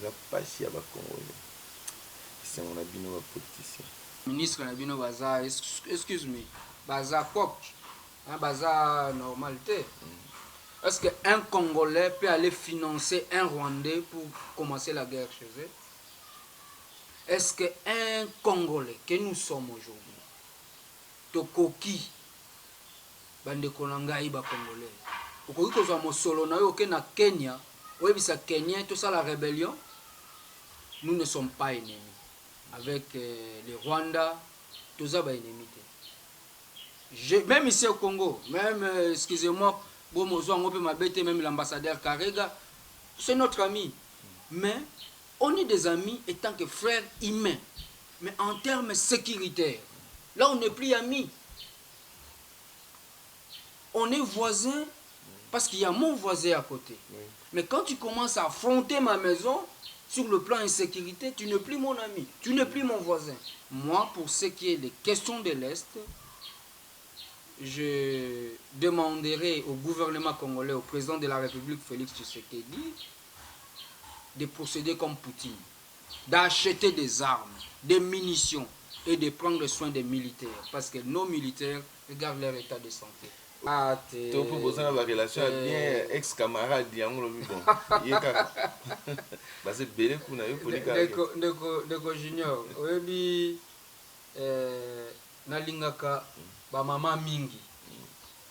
eza pasi ya bakongole esengo na bino bapoliticien ministre na bino baza excuse me baza pop baza normalité. Est-ce qu'un Congolais peut aller financer un Rwandais pour commencer la guerre chez eux? Est-ce qu'un Congolais que nous sommes aujourd'hui, tokoki bandeko na ngai ba Congolais, okoki kozwa mosolo na yo ke na Kenya, oyebisa Kenya tout ça la rébellion, nous ne sommes pas ennemis. Avec les Rwandais, tout ça va ennemis. Même ici au Congo, même excusez-moi, même l'ambassadeur Karega, c'est notre ami. Mais on est des amis étant que frères humains. Mais en termes sécuritaires, là on n'est plus amis. On est voisins parce qu'il y a mon voisin à côté. Oui. Mais quand tu commences à affronter ma maison, sur le plan insécurité, tu n'es plus mon ami, tu n'es plus mon voisin. Moi, pour ce qui est des questions de l'Est, je demanderai au gouvernement congolais, au président de la République, Félix Tshisekedi, de procéder comme Poutine, d'acheter des armes, des munitions et de prendre soin des militaires. Parce que nos militaires regardent leur état de santé. Tu peux poser la relation bien ex-camarade, c'est belé kuna yo polika. Ndeko junior, oyebi nalingaka ba mama mingi.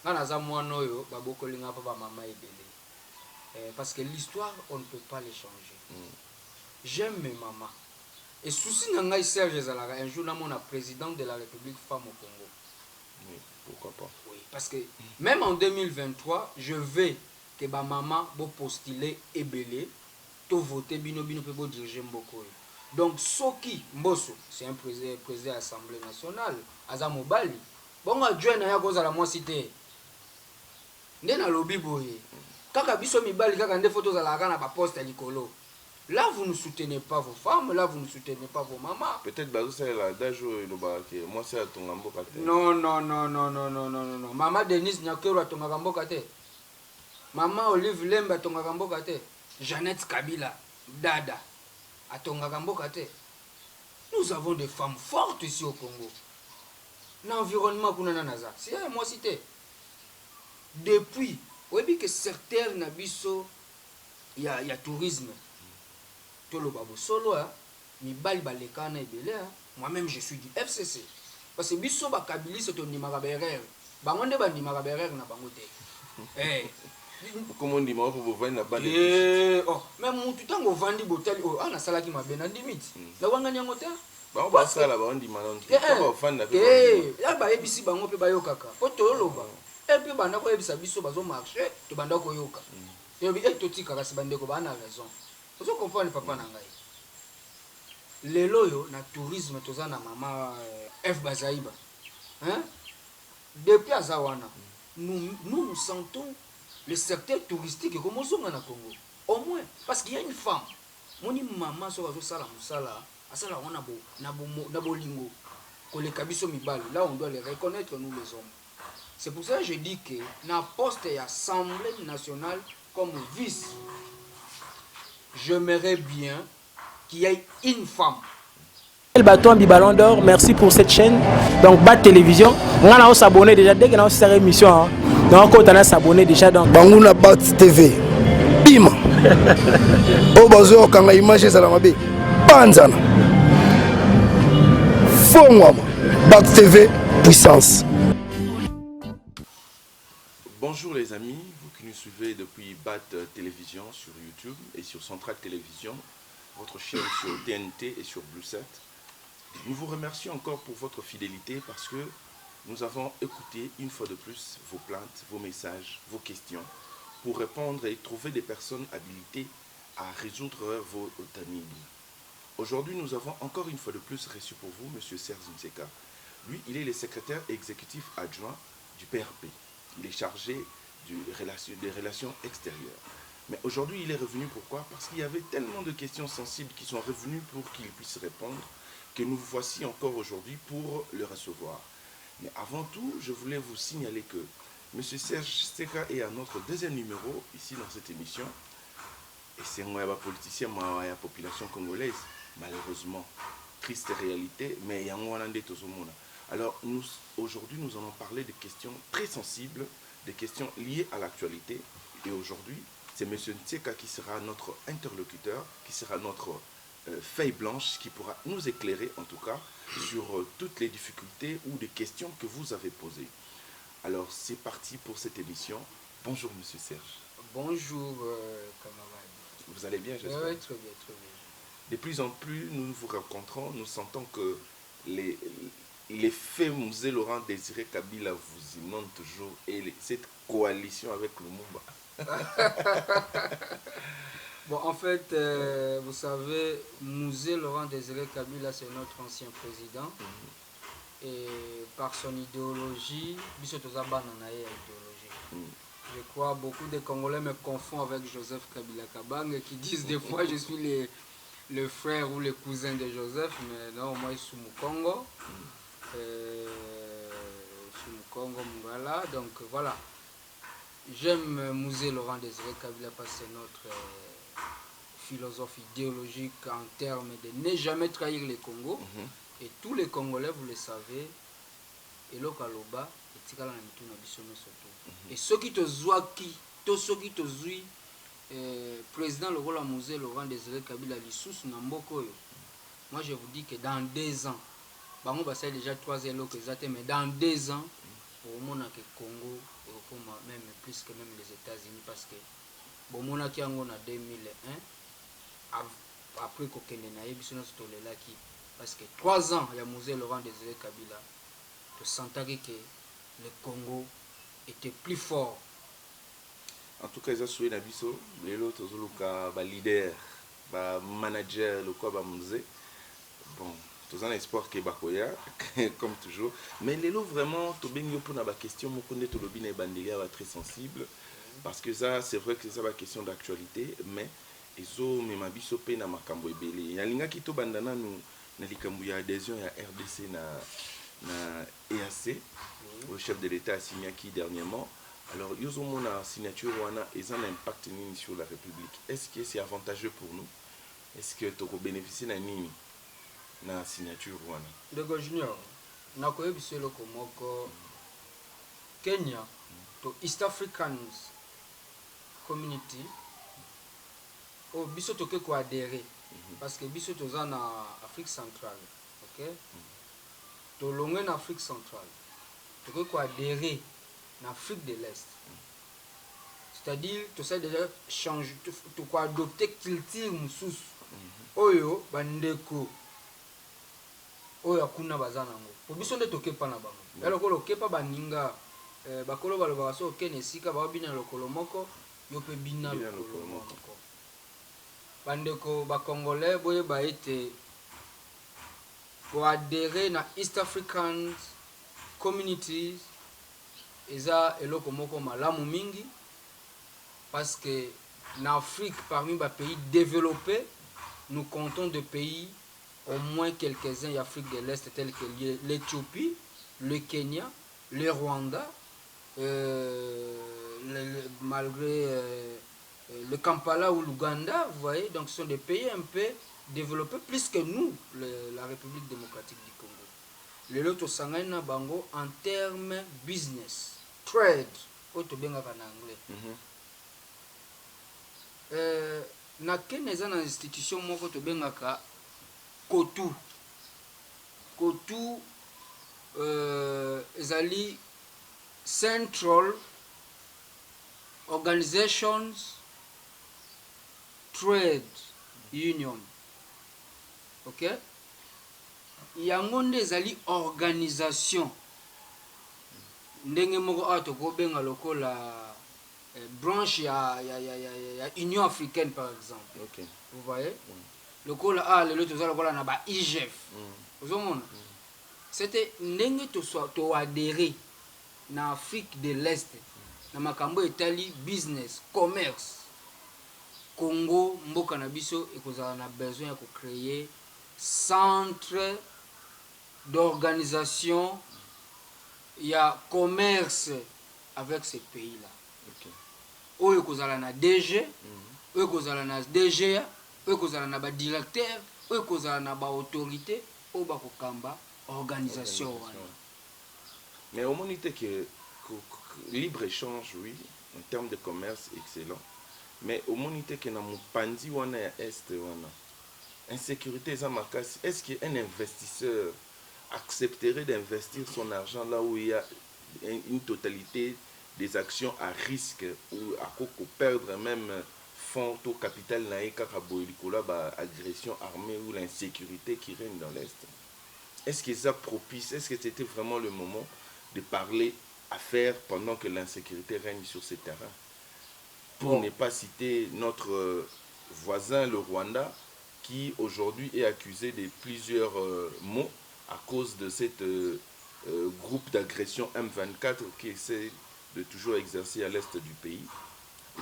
Nga naza mwana oyo babokolinga pa ba mama ebele. Parce que l'histoire on ne peut pas les changer. J'aime mes mamans. Et souci na ngai Serge Zalaga un jour na mona président de la République femme au Congo. Oui, pourquoi pas. Oui, parce que même en 2023, je veux que ma maman bo postuler ebele to voter bino pe diriger mboko. Donc Soki Mbosso, c'est un président de l'Assemblée nationale, aza mobali. Bon adjoint na ya koza la moi cité. Ndena lobi boye. Kaka biso mibali kaka nde photos za la kana ba poste à likolo. Là, vous ne soutenez pas vos femmes, là, vous ne soutenez pas vos mamans. Peut-être que c'est la dajo et le barake. Moi, c'est à ton amboka. Non. Maman Denise Nyakero à ton amboka. Maman Olive Lemba à ton amboka. Jeannette Kabila, Dada à ton amboka. Nous avons des femmes fortes ici au Congo. L'environnement qu'on a naza. C'est moi cité. Depuis, oui, que certains nabiso, il y a tourisme. Solo, moi-même je suis du FCC. Parce que biso ba kabili c'est ton numéro berer. Bangonde ba numéro berer na bangote. Comment on dit moi pour vous vendre la balle. Oh, même tout temps on vend botel oh na sala ki mabe na limite. Na wanga nyango te. Ba ba sala ba on dit malon. Ba fan na. Ya ba ebisi bango pe ba yokaka. Po to loba. Et puis banda ko ebisa biso bazo marcher, to banda ko yoka. Et puis to tika kasi bande ko ba na raison. Vous comprenez papa nangai. Les loyo na tourisme toza na mama F Bazaïba. Hein? Depuis Azawana, nous sentons le secteur touristique comme au na Congo. Au moins parce qu'il y a une femme. Moni maman so bazo sala musala, asala wana bo na bolingo. Ko le kabiso mibali, là on doit les reconnaître nous les hommes. C'est pour ça que je dis que na poste et assemblée nationale comme vice. J'aimerais bien qu'il y ait une femme. Le bâton Ballon d'Or, merci pour cette chaîne. Donc, Bat Télévision, on a s'abonner déjà dès que nous avons cette émission. Donc, on a s'abonner déjà dans Bangouna Bat TV. Bim. Au bazo quand la image est à la mabe. Panzana. Fongwa. Bat TV puissance. Bonjour les amis, vous qui nous suivez depuis BAT Télévision sur YouTube et sur Central Télévision, votre chaîne sur TNT et sur Blue 7. Nous vous remercions encore pour votre fidélité parce que nous avons écouté une fois de plus vos plaintes, vos messages, vos questions pour répondre et trouver des personnes habilitées à résoudre vos énigmes. Aujourd'hui, nous avons encore une fois de plus reçu pour vous M. Serge Ntseka. Lui, il est le secrétaire exécutif adjoint du PRP. Il est chargé des relations extérieures. Mais aujourd'hui, il est revenu pourquoi? Parce qu'il y avait tellement de questions sensibles qui sont revenues pour qu'il puisse répondre que nous voici encore aujourd'hui pour le recevoir. Mais avant tout, je voulais vous signaler que M. Serge Ntseka est à notre deuxième numéro ici dans cette émission. Et c'est un politicien, la population congolaise, malheureusement. Triste réalité, mais il y a un monde tout le monde. Alors, aujourd'hui, nous allons parler de questions très sensibles, des questions liées à l'actualité. Et aujourd'hui, c'est M. Ntseka qui sera notre interlocuteur, qui sera notre feuille blanche, qui pourra nous éclairer, en tout cas, sur toutes les difficultés ou des questions que vous avez posées. Alors, c'est parti pour cette émission. Bonjour, M. Serge. Bonjour, camarade. Vous allez bien, j'espère? Oui, très bien, très bien. De plus en plus, nous vous rencontrons, nous sentons que les faits Musée Laurent Désiré Kabila vous inondent toujours et cette coalition avec Lumumba. Bon, en fait, vous savez, Musée Laurent Désiré Kabila, c'est notre ancien président. Et par son idéologie, je crois beaucoup de Congolais me confondent avec Joseph Kabila Kabang qui disent des fois je suis le frère ou le cousin de Joseph, mais non, moi je suis Mukongo. Je suis Mukongo Mungala, donc voilà. J'aime Musée Laurent Désiré Kabila parce que c'est notre philosophe idéologique en termes de ne jamais trahir les Congos. Et tous les Congolais, vous le savez, et le Kaloba, et ceux qui te zoient qui, tous ceux qui te zouent, président le Musée Laurent Désiré Kabila Lissous Namboko, moi je vous dis que dans 2 ans, bango basay déjà 3 ans que ça, mais dans 2 ans, au monde que Congo et même plus que même les États-Unis, parce que bon mon qui en 2001, après qu'on ait qui parce que 3 ans il y a Musée Laurent Désiré Kabila, tu sentais que le Congo était plus fort. En tout cas, ils ont souhaité Nabiso, les autres, les leaders, les managers, le musée. Bon, tous un espoir que Bakoya, comme toujours. Mais les lots vraiment, tu bien pour la question, moi connais tout le bien et bandelia très sensible, parce que ça, c'est vrai que c'est une question d'actualité, mais ils ont même Nabiso pe na makambo ebele. Il y a linga qui to bandana nous na likambo ya adhésion ya RDC na EAC, le chef de l'État a signé qui dernièrement. Alors, ils ont une signature ils ont un impact sur la République. Est-ce que c'est avantageux pour nous? Est-ce que tu peux bénéficier de la signature? De Junior, nous avons le Kenya, to East African Community, au biso toke ko adhérer parce que biso toza na Afrique centrale, ok? To longé na Afrique centrale, toke ko adhérer en Afrique de l'Est. C'est-à-dire, tu sais déjà changer, tu quoi adopter culture moussous. Oyo bandeko. Oyo akuna bazana ngo. Pour biso nde toke pa na bango. Alors ko lokepa baninga bakolo balobaka so okene sika ba bina lokolo moko yo pe bina lokolo moko. Bandeko ba congolais boye ba été pour adhérer na East African Communities. Eza eloko moko malamu mingi parce que en Afrique, parmi les pays développés, nous comptons de pays, au moins quelques-uns d'Afrique de l'Est, tels que l'Éthiopie, le Kenya, le Rwanda, malgré le Kampala ou l'Ouganda, vous voyez, donc ce sont des pays un peu développés plus que nous, la République démocratique du Congo. Le loto sangana bango en termes business, trade, auto benga en anglais. Na keneza na institution moko to bengaka Kotu. Kotu ezali Central Organizations Trade Union. OK? Yango nde ezali organisation ndenge moko ato ko benga lokola branche ya Union africaine par exemple. Okay. Vous voyez? Lokola le loto lokola na ba IGF. Vous voyez? C'était ndenge to adhérer na Afrique de l'Est na makambo etali business, commerce. Congo mboka na biso ekozala na besoin ya ko créer centre d'organisation, il y a commerce avec ces pays-là. Oyo kozala na DG, oyo kozala na DGA, oyo kozala na badirecteur, oyo kozala na baautorité, oyo bakokamba organisation wana. Mais au moins, que libre-échange, oui, en termes de commerce, excellent. Mais au moins, que na mupandi wana ya est wana. Insécurité, est-ce qu'un investisseur accepterait d'investir son argent là où il y a une totalité des actions à risque ou à perdre même fonds au capital naïka agression armée ou l'insécurité qui règne dans l'Est? Est-ce que ça propice, est-ce que c'était vraiment le moment de parler affaires pendant que l'insécurité règne sur ces terrains? Pour ne pas citer notre voisin, le Rwanda, qui aujourd'hui est accusé de plusieurs maux à cause de cette groupe d'agression M24 qui essaie de toujours exercer à l'est du pays.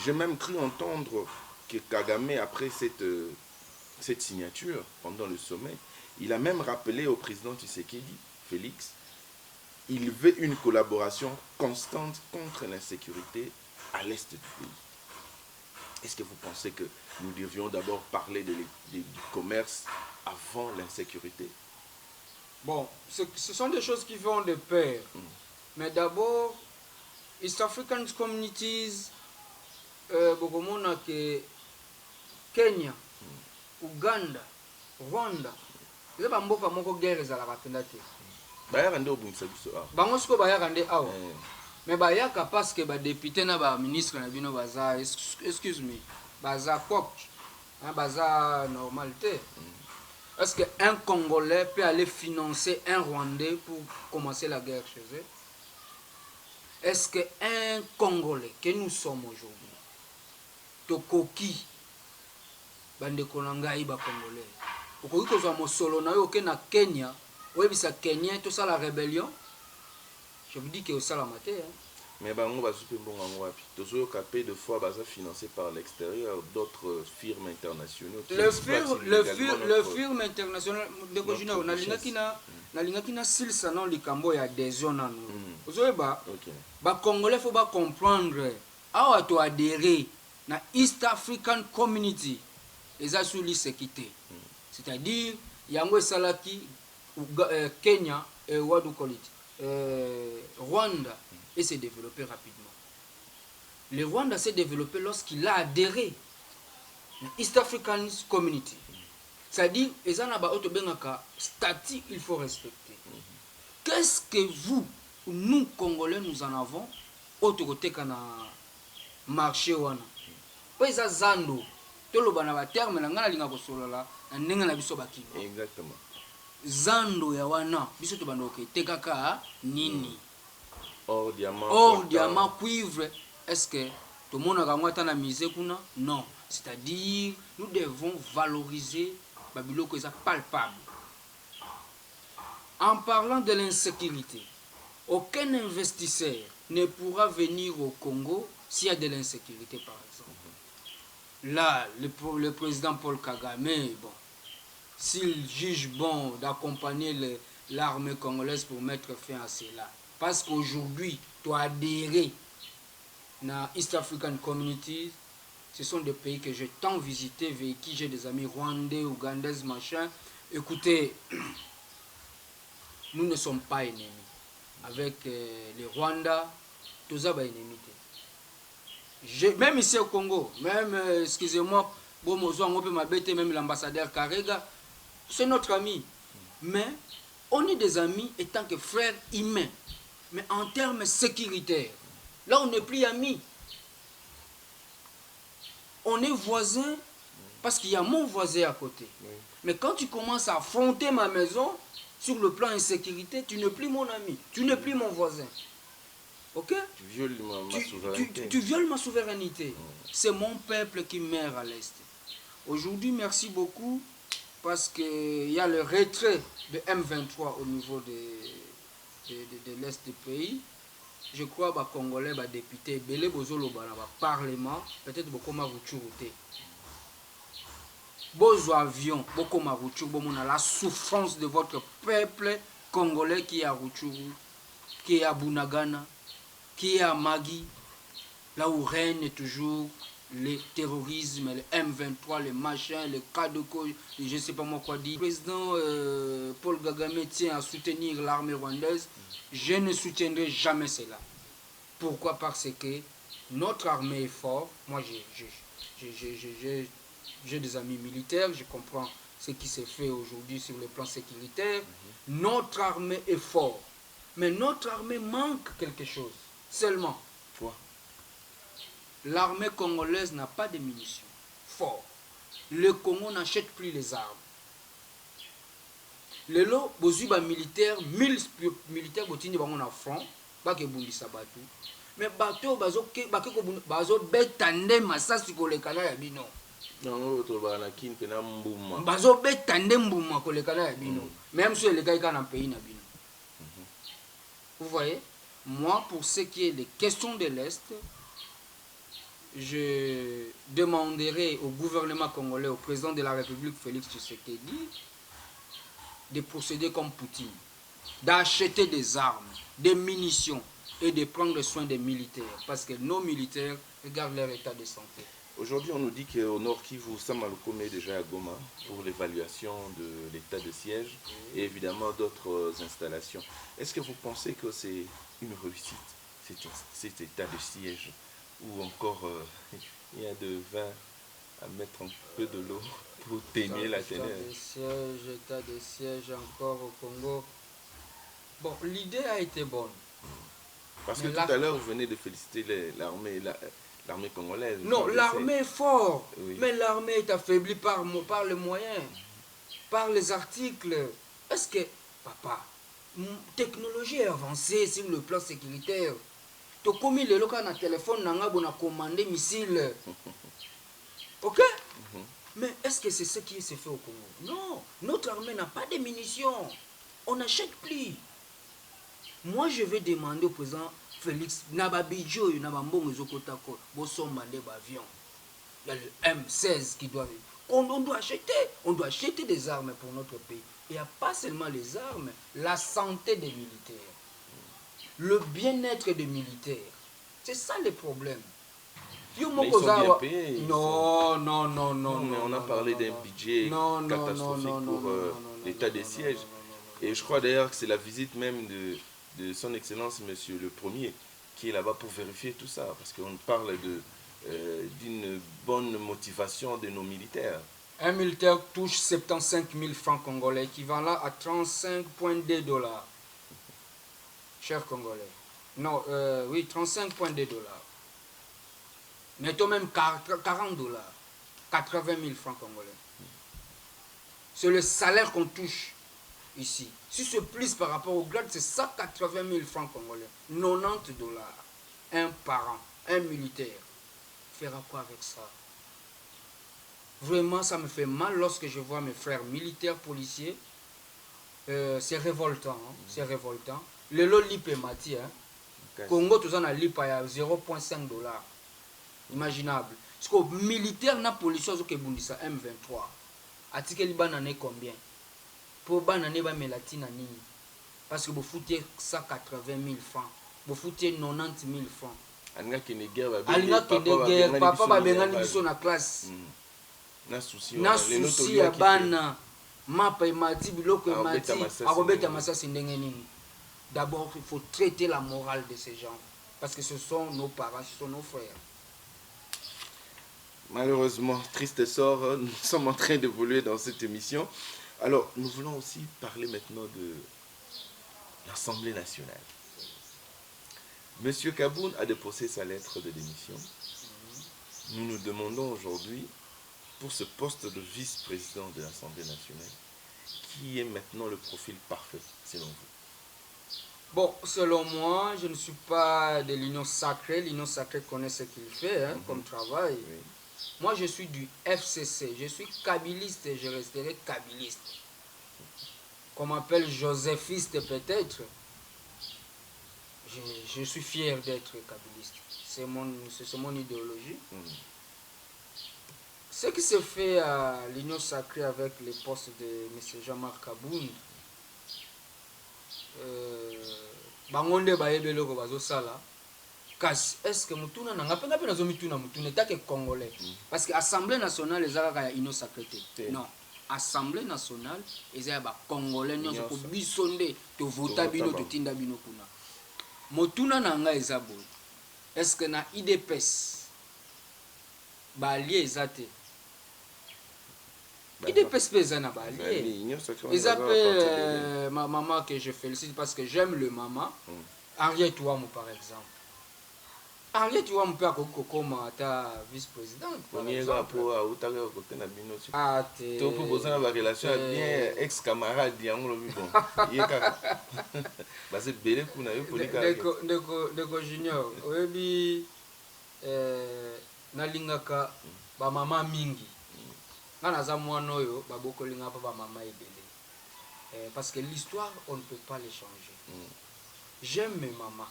J'ai même cru entendre que Kagame, après cette signature, pendant le sommet, il a même rappelé au président Tshisekedi, Félix, il veut une collaboration constante contre l'insécurité à l'est du pays. Est-ce que vous pensez que nous devions d'abord parler du commerce avant l'insécurité? Bon, ce sont des choses qui vont de pair. Mais d'abord, East African Communities, Kenya, Uganda, Rwanda, ils ont beaucoup de guerres à la rapidité. Bango siko bayaka nde awa. Mais bayaka parce que ba député na ba ministre na bino baza excuse me, baza pop, baza normalité. Est-ce qu'un Congolais peut aller financer un Rwandais pour commencer la guerre chez eux? Est-ce qu'un Congolais que nous sommes aujourd'hui, tokoki bande konangai ba Congolais, okoki kozwa mosolo na yo ke na Kenya, oyebisa Kenya tout ça la rébellion? Je vous dis que ça la maté. Mais bango bazupe mbongo ngo wapi? Tozo capé de fois baza financé par l'extérieur d'autres firmes internationales. Le firme international de Kojina na lingaki na silsa non likambo ya adhésion nanu. Ozoeba ba Congolais faut ba comprendre awa to adhérer na East African Community eza sous l'sécurité. C'est-à-dire yango salaki Kenya et Wadu Koliti. Rwanda et s'est développé rapidement. Le Rwanda s'est développé lorsqu'il a adhéré à l'East African Community. C'est-à-dire, les statut il faut respecter. Qu'est-ce que vous, nous Congolais, nous en avons autre côté qu'on a marché wana? Zando, tout le bana terme na ngana linga kosolola na nenga na biso bakino. Exactement. Zando ya wana biso to bandoke tekaka nini? Or diamant cuivre, est-ce que tout le monde a na misé kuna? Non, c'est-à-dire nous devons valoriser babilo que ça palpable. En parlant de l'insécurité, aucun investisseur ne pourra venir au Congo s'il y a de l'insécurité par exemple. Là, le président Paul Kagame, bon, s'il juge bon d'accompagner l'armée congolaise pour mettre fin à cela. Parce qu'aujourd'hui, tu as adhéré à East African Community, ce sont des pays que j'ai tant visités, avec qui j'ai des amis rwandais, ougandais, machin. Écoutez, nous ne sommes pas ennemis. Avec les Rwandais, tout ça est ennemi. Même ici au Congo, même, excusez-moi, même l'ambassadeur Karega, c'est notre ami. Mais on est des amis étant que frères humains. Mais en termes sécuritaires, là on n'est plus amis. On est voisins parce qu'il y a mon voisin à côté. Oui. Mais quand tu commences à affronter ma maison, sur le plan insécurité, tu n'es plus mon ami, tu n'es plus mon voisin. Ok? Tu violes ma souveraineté. Tu violes ma souveraineté. C'est mon peuple qui meurt à l'Est. Aujourd'hui, merci beaucoup parce qu'il y a le retrait de M23 au niveau de l'Est du pays. Je crois que les Congolais, les députés, les Parlement, peut-être beaucoup de Ruchurute. Vos avions, beaucoup de Ruchurute, la souffrance de votre peuple congolais qui est à Ruchuru, qui est à Bunagana, qui est à Magui, là où règne toujours les terrorismes, les M23, les machins, les cas de cause, je ne sais pas moi quoi dire. Le président Paul Kagame tient à soutenir l'armée rwandaise. Je ne soutiendrai jamais cela. Pourquoi? Parce que notre armée est forte. Moi, j'ai des amis militaires, je comprends ce qui s'est fait aujourd'hui sur le plan sécuritaire. Notre armée est forte. Mais notre armée manque quelque chose. Seulement. Quoi? L'armée congolaise n'a pas de munitions. Fort. Le Congo n'achète plus les armes. Le lot, bozuba militaire, 1000 militaires botini bango na front, pas que bundisa batu. Mais bateau bazo betande masasi kolekana ya bino. Non, to ba na kin pena mbuma. Bazo betande mbuma kolekana ya bino. Même si les gars ils dans pays na bino. Vous voyez? Moi, pour ce qui est des questions de l'Est, je demanderai au gouvernement congolais, au président de la République, Félix Tshisekedi, de procéder comme Poutine, d'acheter des armes, des munitions et de prendre soin des militaires. Parce que nos militaires regardent leur état de santé. Aujourd'hui, on nous dit qu'au Nord Kivu, Sam Alokome est déjà à Goma pour l'évaluation de l'état de siège et évidemment d'autres installations. Est-ce que vous pensez que c'est une réussite, cet état de siège, ou encore il y a de vin à mettre un peu de l'eau pour teigner la ténèbre? État de siège encore au Congo. Bon, l'idée a été bonne. Parce que tout à l'heure, vous venez de féliciter l'armée congolaise. Non, l'armée est forte, oui. Mais l'armée est affaiblie par les moyens, par les articles. Est-ce que, papa, technologie est avancée sur le plan sécuritaire. Tu as commis le local dans le téléphone, tu as commandé missile. Ok? Mais est-ce que c'est ce qui se fait au Congo? Non, notre armée n'a pas de munitions. On n'achète plus. Moi, je vais demander au président Félix, Nababidjo, Nabambongo Zokotako, Bossomande Bavion. Il y a le M16 qui doit... On doit acheter des armes pour notre pays. Il n'y a pas seulement les armes, la santé des militaires, le bien-être des militaires. C'est ça le problème. Mais ils sont bien payés. Non. Mais on a parlé d'un budget catastrophique pour l'état des sièges. Et je crois d'ailleurs que c'est la visite même de son Excellence, Monsieur le Premier, qui est là-bas pour vérifier tout ça. Parce qu'on parle d'une bonne motivation de nos militaires. Un militaire touche 75 000 francs congolais, équivalent à 35,2 $. Chers Congolais. Non, oui, 35,2 $. Mettons même 40 $. 80 000 francs congolais. C'est le salaire qu'on touche ici. Si c'est plus par rapport au grade, c'est 180 000 francs congolais. 90 $. Un par an, un militaire. Fera quoi avec ça? Vraiment, ça me fait mal lorsque je vois mes frères militaires, policiers. C'est révoltant. Hein? C'est révoltant. Le lot lipe mati. Hein? Congo, tout ça, on a lipe à 0,5 $. Imaginable. Parce que militaire, na policier, qui est M23. Article liban en est combien? Pour bananer ba melatine nini? Parce que vous foutez 180 000 francs. Vous foutez 90 000 francs. Alinga kene guerre, papa va bengani biso na classe. Na souci ya bana. Mapa imati biloko imati. Akobeta masasi ndenge nini? D'abord, il faut traiter la morale de ces gens. Parce que ce sont nos parents, ce sont nos frères. Malheureusement, triste sort, nous sommes en train d'évoluer dans cette émission. Alors, nous voulons aussi parler maintenant de l'Assemblée nationale. Monsieur Kaboun a déposé sa lettre de démission. Nous nous demandons aujourd'hui, pour ce poste de vice-président de l'Assemblée nationale, qui est maintenant le profil parfait, selon vous? Bon, selon moi, je ne suis pas de l'Union sacrée. L'Union sacrée connaît ce qu'il fait comme travail. Oui. Moi, je suis du FCC. Je suis kabiliste et je resterai kabiliste. Qu'on m'appelle joséphiste peut-être. Je suis fier d'être kabiliste. C'est mon idéologie. Ce qui se fait à l'Union sacrée avec les postes de M. Jean-Marc Kaboun, bangonde bayebeloko bazosala Kasi, est-ce que mutuna nanga penga pe nazo mituna mutuna ta que congolais parce que Assemblée nationale les a ya ino sacrété. Non. Assemblée nationale eza ba congolais nyonso ko bisonde to vota bino to tinda bino kuna. Motuna nanga eza bo. Est-ce que na IDPS ba allié ezate? IDPS pesa na ba allié. Eza pe ma maman que je félicite parce que j'aime le maman. Henriette Ouamou par exemple. Henriette Ouamou peut akoko comme ta vice-présidente. On y est là pour outaka côté na bino. Ah te. To pour poser la relation bien ex-camarade yango lobi bon. Yeka. Ba c'est belé kuna yo polika. Ndeko junior, oyebi nalingaka ba mama mingi. Ngana za mwana oyo ba bokolinga pa ba mama ebele. Parce que l'histoire on ne peut pas les changer. J'aime mes mamans.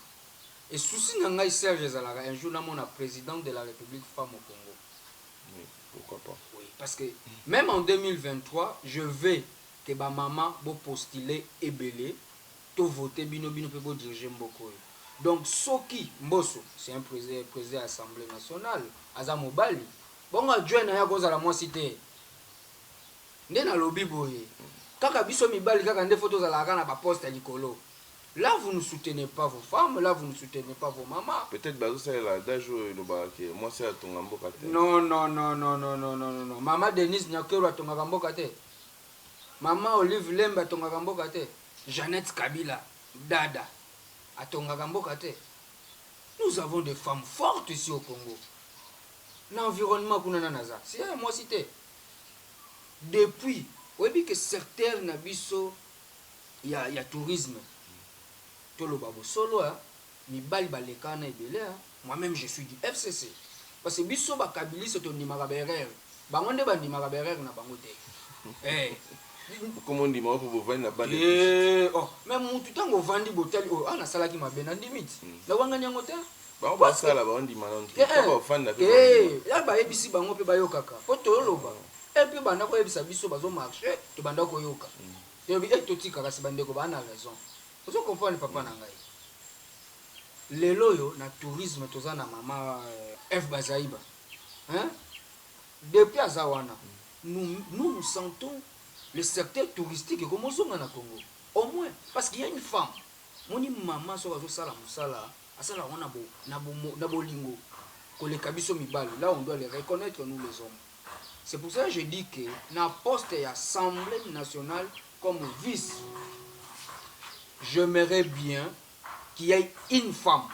Et souci Nangaï Serge Zalaga, un jour, on a président de la République femme au Congo. Oui, pourquoi pas. Oui, parce que même en 2023, je veux que ma maman va postuler et belé, tout voter, bino peut diriger Mboko. Donc, Soki Mbosso, c'est un président de l'Assemblée nationale, Azamobali. Bon, adjoint à la moi cité. Ndena lobby boye. Kaka biso mibali kaka nde photos à la gana ba poste à Nicolo. Là, vous ne soutenez pas vos femmes, là, vous ne soutenez pas vos mamans. Peut-être que c'est là, moi, c'est à ton amboka. Non. Maman Denise Nyakero à ton amboka. Maman Olive Lemba à ton amboka. Jeannette Kabila, Dada à ton amboka. Nous avons des femmes fortes ici au Congo. L'environnement qu'on a naza, c'est moi cité. Depuis, oui, que certains n'abisso, il y a tourisme. Solo, moi-même je suis du FCC. Parce que biso ba kabili c'est ton nimaraberer. Bangonde ba nimaraberer na bangote. Comment on dit moi pour vous vendre la bande. Oh, même mutu tango vandi botel oh ana salaki mabe na limite. Na wanga nyango te. Ba ba sala ba on dit malon. Ba vanda pe. Ya ba ebisi bango pe ba yokaka. Poto loba. Et puis banda ko ebisa biso bazo marcher, to banda ko yoka. Et puis totika kasi bande ko ba na raison. Vous comprenez papa nangai. Les loyo na tourisme toza na mama F Bazaïba. Hein? Depuis Azawana, nous sentons le secteur touristique comme on na Congo. Au moins parce qu'il y a une femme. Moni maman so bazo sala musala, asala wana bo na bolingo. Ko le kabiso mibali, là on doit les reconnaître nous les hommes. C'est pour ça que je dis que na poste et Assemblée nationale comme vice, j'aimerais bien qu'il y ait une femme.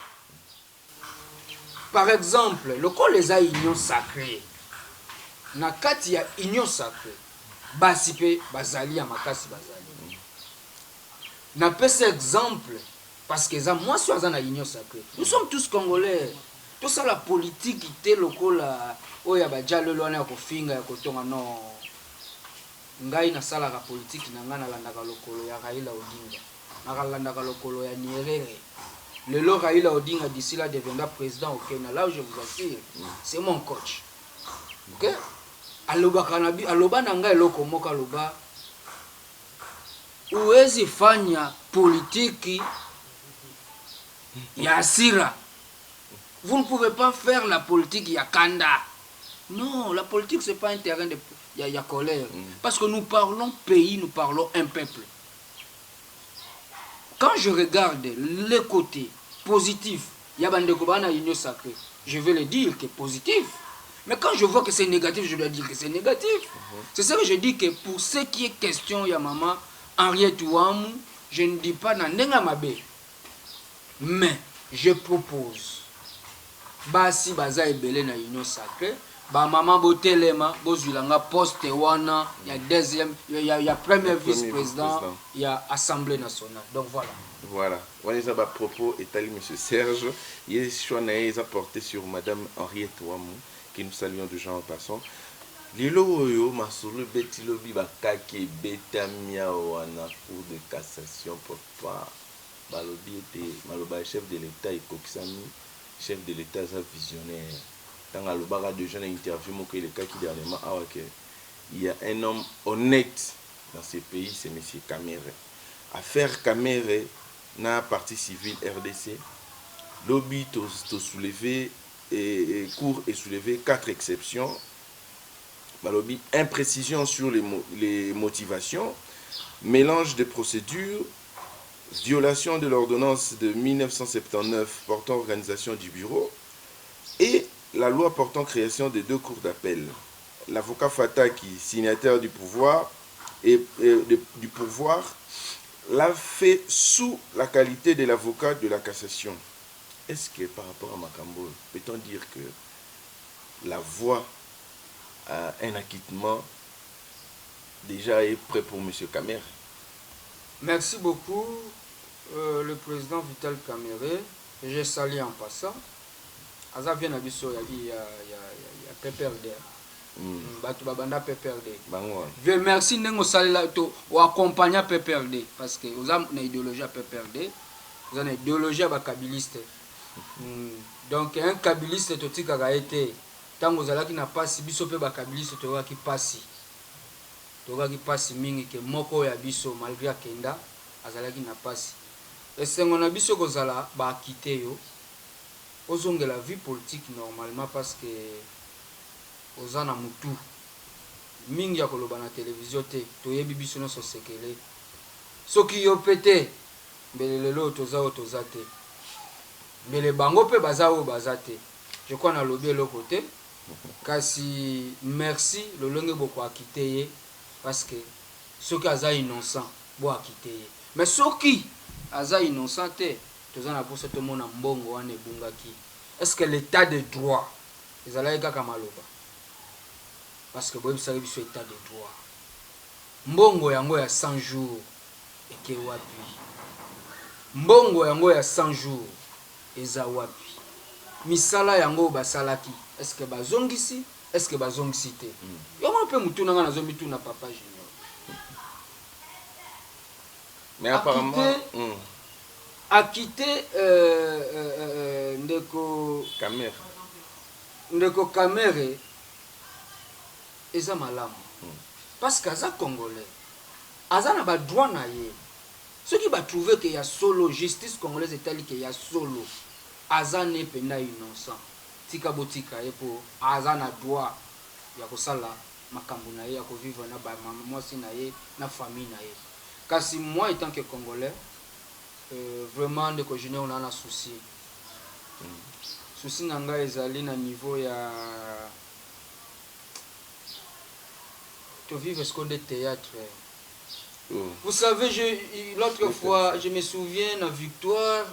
Par exemple, le col les a union sacrée. Nakati ya union sacrée. Basipe bazali ya makasi bazali. Na pese exemple parce que ça moi suis dans union sacrée. Nous sommes tous congolais. Tout ça la politique était le col oya badja lelo na ko finga ko tonga non. Ngai na sala la politique na ngana landaka lokolo ya Raila Odinga. Nakalandaka lokolo ya Nyerere. Le Raila Odinga d'ici là deviendra président au Kenya. Là où je vous assure, c'est mon coach. Ok? Aloba kanabi, aloba nanga eloko moka aloba. Uwezi fanya politiki ya asira. Vous ne pouvez pas faire la politique ya kanda. Non, la politique c'est pas un terrain de ya colère. Parce que nous parlons pays, nous parlons un peuple. Quand je regarde les côtés positifs, il y a une union sacrée. Je vais le dire que positif. Mais quand je vois que c'est négatif, je dois dire que c'est négatif. C'est ça que je dis que pour ce qui est question, il y a maman, Henriette Ouamou, je ne dis pas Nandenga Mabe. Mais je propose, Basi Baza Ebele na union sacrée, ba maman botelema bozulanga poste wana il y a deuxième il y a premier vice-président il y a assemblée nationale donc voilà on les a propos étalé monsieur Serge il est apporté sur madame Henriette Ouamou que nous saluons de gens en passant lilo oyo masolo betilobi bakaki betamia wana cour de cassation pourquoi balobi était maloba chef de l'état et kokisami chef de l'état sa visionnaire. Dans le bagarre de jeunes interview, le cas qui dernièrement il y a un homme honnête dans ce pays, c'est M. Kamere. Affaire Kamere, na partie civile RDC, Lobby to soulever et court et soulever 4 exceptions. Lobby imprécision sur les motivations, mélange des procédures, violation de l'ordonnance de 1979 portant organisation du bureau et la loi portant création des 2 cours d'appel. L'avocat Fataki, signataire du pouvoir, du pourvoir, l'a fait sous la qualité de l'avocat de la cassation. Est-ce que par rapport à Makambo, peut-on dire que la voie à un acquittement déjà est prêt pour M. Kamere? Merci beaucoup, le président Vital Kamere. Je salue en passant. Aza vient à Bisso, il y a PPRD. Batu babanda PPRD. Merci nengo salela to ou accompagner PPRD parce que vous avez une idéologie à PPRD, vous avez une idéologie à bakabiliste. Donc un kabiliste to tika ga été tant vous allez qui n'a pas si biso pe bakabiliste to ki passi. To ki passi mingi ke moko ya biso malgré kenda azala qui n'a pas si. Et c'est on a biso ko zala ba quitter yo. Ozonge la vie politique normalement parce que ozana mutu mingi ya koloba na télévision te toyebi biso no so sekele soki yo pété mbele lelo toza te mbele bango pe baza te. Je crois na lobi le côté kasi merci le longue boko akiteye parce que soki aza innocent bo akiteye mais soki aza innocent te tozana pour cette mona mbongo wana ebungaki. Est-ce que l'état de droit ezala kaka maloba? Parce que vous savez que état de droit. Mbongo yango ya 100 jours eke wapi. Mbongo yango ya 100 jours eza wapi. Misala yango basalaki. Est-ce que bazongisi? Est-ce que bazongisi te? Yo mo pe mutu nanga nazo mitu na papa junior. Mais apparemment acquitté ndeko Kamere eza malamu parce que aza congolais aza na ba droit na ye ceux qui va trouver que ya solo justice congolaise etali que ya solo aza ne penda innocent tika botika ye po aza na droit ya kosala makambo na ye ya ko vivre na ba mwasi na ye na famille na ye. Kasi moi étant que congolais vraiment ndeko junior on a un souci. Souci nanga ezali na niveau ya to vivre ce qu'on de théâtre. Vous savez, l'autre fois, je me souviens la victoire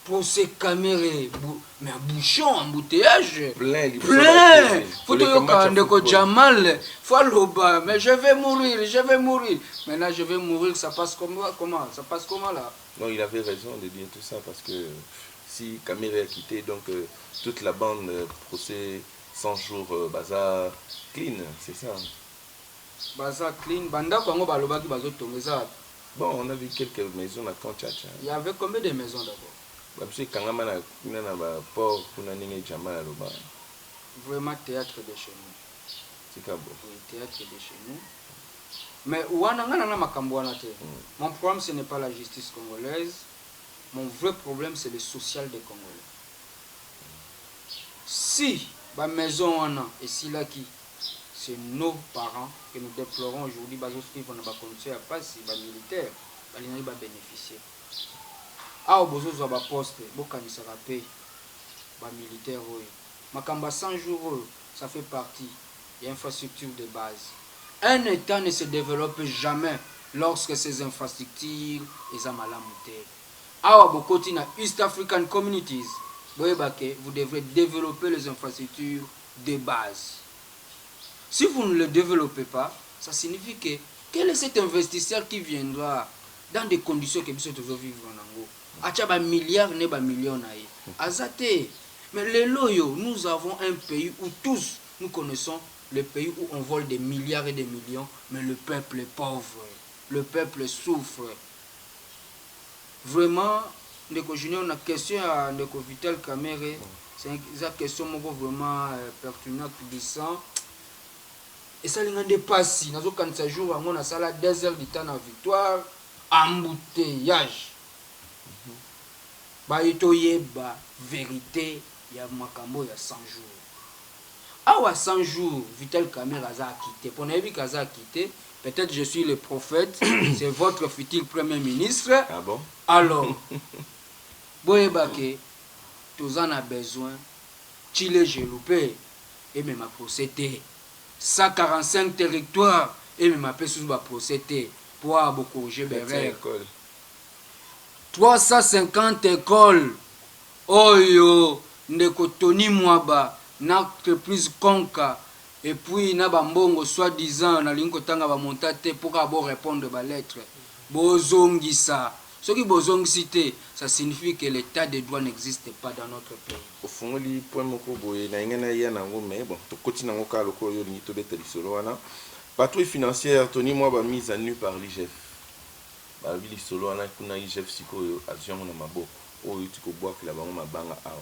pour ces caméras, mais un bouchon, embouteillage, plein. Faut que Jamal, mais je vais mourir. Maintenant, je vais mourir, ça passe comment? Ça passe comment là? Non, il avait raison de dire tout ça parce que si Kamere a quitté, donc toute la bande procès 100 jours bazar clean, c'est ça. Bazar clean, banda kongo balobaki bazotongeza. Bon, on a vu quelques maisons à Kanchacha. Il y avait combien de maisons d'abord? Parce que Kangama na port kuna ninge Jamal loba. Vraiment théâtre de chez nous. C'est quoi bon? Oui, théâtre de chez nous. Mais wana ngana na makambo wana te. Mon problème ce n'est pas la justice congolaise. Mon vrai problème c'est le social des Congolais. Si ba maison wana et si là qui c'est nos parents que nous déplorons aujourd'hui bazo suivre na ba condition ya passe ba militaire balingi ba bénéficier. Ah bozo zo ba poste bokanisa ka paye ba militaire oyo. Makamba 100 jours ça fait partie de l'infrastructure de base. Un État ne se développe jamais lorsque ses infrastructures sont malamutées. Awa bokoti na East African Communities, vous devrez développer les infrastructures de base. Si vous ne le développez pas, ça signifie que quel est cet investisseur qui viendra dans des conditions que nous devons vivre en Angola? Acha ba milliards ne ba millions naïe. Azate. Mais les loyaux, nous avons un pays où tous nous connaissons le pays où on vole des milliards et des millions, mais le peuple est pauvre, le peuple souffre. Vraiment, Ndeko Junior, on a question à Ndeko Vital Kamere, c'est une question vraiment pertinente, glissant. Et ça, il y a des passes. Dans un jour, on a ça 2 heures de temps en victoire, embouteillage. baitoyeba vérité ya makambo ya 100 jours. Awa 100 jours, Vital Kamerhe a quitté. Pour n'avoir qu'à quitté, peut-être je suis le prophète, c'est votre futur premier ministre. Ah bon? Alors, boyebake, tous en a besoin, Chile Gelupé, et même à procéder. 145 territoires, et même à sous procéder. Pour beaucoup, j'ai 350 écoles. Oyo, ndeko Tony Mwaba, n'entreprise Konka, et puis na bambongo soi-disant na linko tanga ba montate pour abo répondre ba lettre. Bozongisa. Ce qui bozongisi, ça signifie que l'état de droit n'existe pas dans notre pays. Au fond, li point moko boye na ngena ya nango mais bon, to kotina ngoka loko yo ni to beta lisolo wana. Patrouille financière Tony Mwaba mise à nu par l'IGF. Ba bi lisolo wana kuna IGF sikoyo action na maboko. Oyo tiko boa que la bango mabanga awa.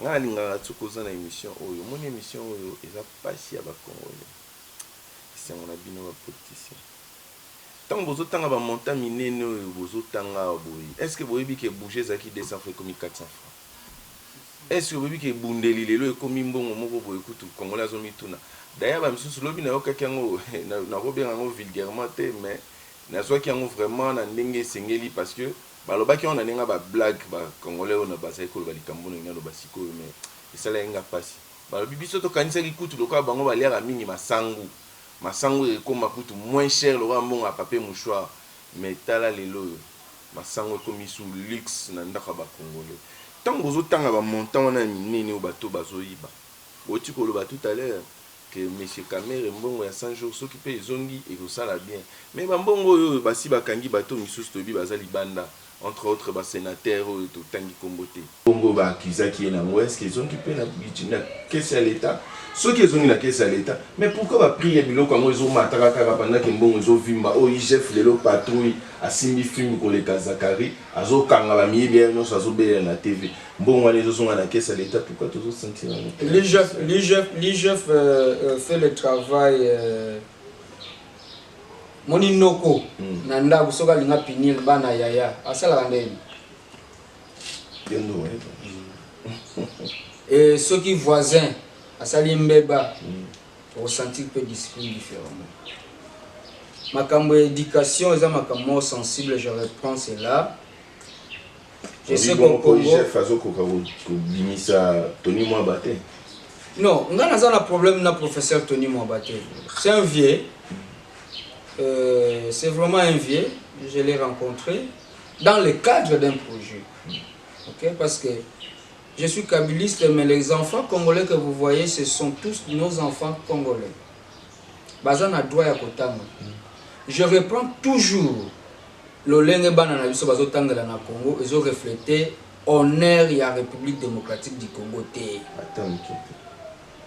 Nga linga tsukoza na émission oyo. Mon émission oyo eza pasi ya ba Congolais. C'est mon abino ba politicien. Tant bozo tanga ba montant minene oyo bozo tanga boyi. Est-ce que boyebi ke bouger zaki 200 francs comme 400 francs? Est-ce que boyebi ke bundeli lelo ekomi mbongo moko boye kutu Congolais azomi tuna. D'ailleurs ba misusu lobi na yoka kango na robenga ngo vulgairement te mais na soi qui ont vraiment na ndenge sengeli parce que balobaki on a nenga ba blague ba Congolais on a basé ko ba likambo na no basiko mais esala nga pasi balobi biso to kanisa likutu loka bango ba lera mingi masangu ekoma kutu moins cher le rambon à papier mouchoir mais tala lelo masangu ekomi sous luxe na ndaka ba Congolais tant bozo tanga ba montant na minene o bato bazoyiba oti ko lo ba tout à l'heure que monsieur Kamerhe mbongo ya 100 jours s'occuper ezongi et ça la bien mais ba mbongo yo basi bakangi bato misusu tobi bazali banda entre autres ba sénateur to tangi kombote bongo ba akizaki na est-ce qu'ils ont occupé la bitina qu'est-ce à l'état ceux qui ont na qu'est-ce à l'état mais pourquoi ba prier biloko ngo ezo mataka kaka pendant que mbongo ezo vimba o IGF lelo patrouille asimbi film ko le Kazakari azo kanga ba miye no azo bela na TV mbongo les ezo na qu'est-ce à l'état pourquoi tous sentir l'IGF fait le travail Moni noko nanda busoka linga pinir bana yaya asala ndeni et ceux qui voisins asali mbeba ressentir peu discipline différemment makambo éducation eza makambo sensible je reprends cela je sais qu'on Congo chef azoko ka bimisa Tony Mwaba te non ngana za na problème na professeur Tony Mwaba te c'est un vieux c'est vraiment un vieux, je l'ai rencontré dans le cadre d'un projet. Okay? Parce que je suis kabyliste, mais les enfants congolais que vous voyez, ce sont tous nos enfants congolais. Bazana droit à Kotanga. Je reprends toujours le lenge banana biso bazotanga na Congo, ils ont reflété honneur et la République démocratique du Congo.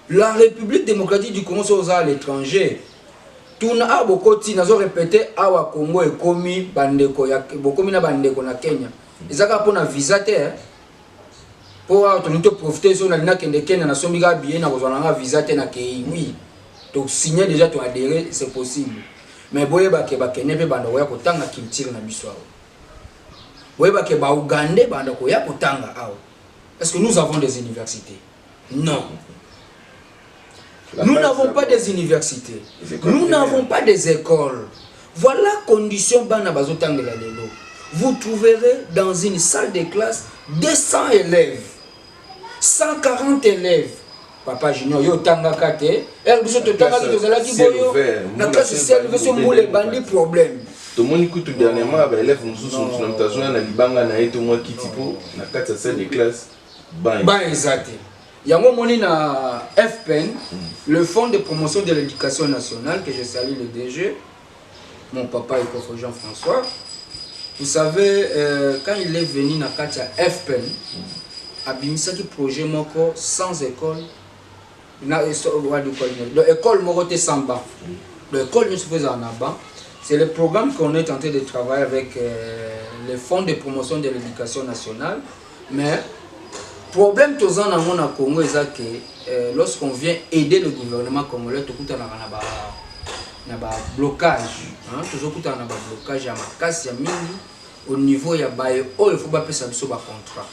La République démocratique du Congo c'est à l'étranger. Tuna abokoti nazo répéter awa Congo ekomi bandeko ya bokomi na bandeko na Kenya. Ezaka pona visa te pour to profiter sur na kende Kenya na sombiga bien na kozwana nga visa te na kei oui. Donc signer déjà to adhérer c'est possible. Mais boyeba ke ba Kenya pe bandako ya kotanga culture na biso awa. Boyeba ke ba Uganda bandako ya kotanga awa. Est-ce que nous avons des universités? Non. Nous n'avons pas des universités. Nous n'avons pas des écoles. Voilà condition bana bazotangela lelo. Vous trouverez dans une salle de classe 200 élèves. 140 élèves. Papa Junior yo tanga kate, el biso to tanga to zala ki boyo. Na classe ciel veso moule bandi problème. To moni kutu dernièrement ba élèves mususu na mtazona na libanga na eto mwa kitipo na kati salle de classe ba exact. Yango moni na FPN, le Fonds de promotion de l'éducation nationale, que je salue le DG, mon papa est Jean-François. Vous savez, quand il est venu na Katia FPN, abimisa ki projet moko sans école, na école moko te sans banc. L'école ne se faisait en avant. C'est le programme qu'on est en train de travailler avec le Fonds de promotion de l'éducation nationale, mais problème tous en amont à Congo est que lorsqu'on vient aider le gouvernement congolais, tout le monde a un blocage. Toujours tout le monde a un blocage à ma casse, au niveau il y a il faut pas passer sur le contrat.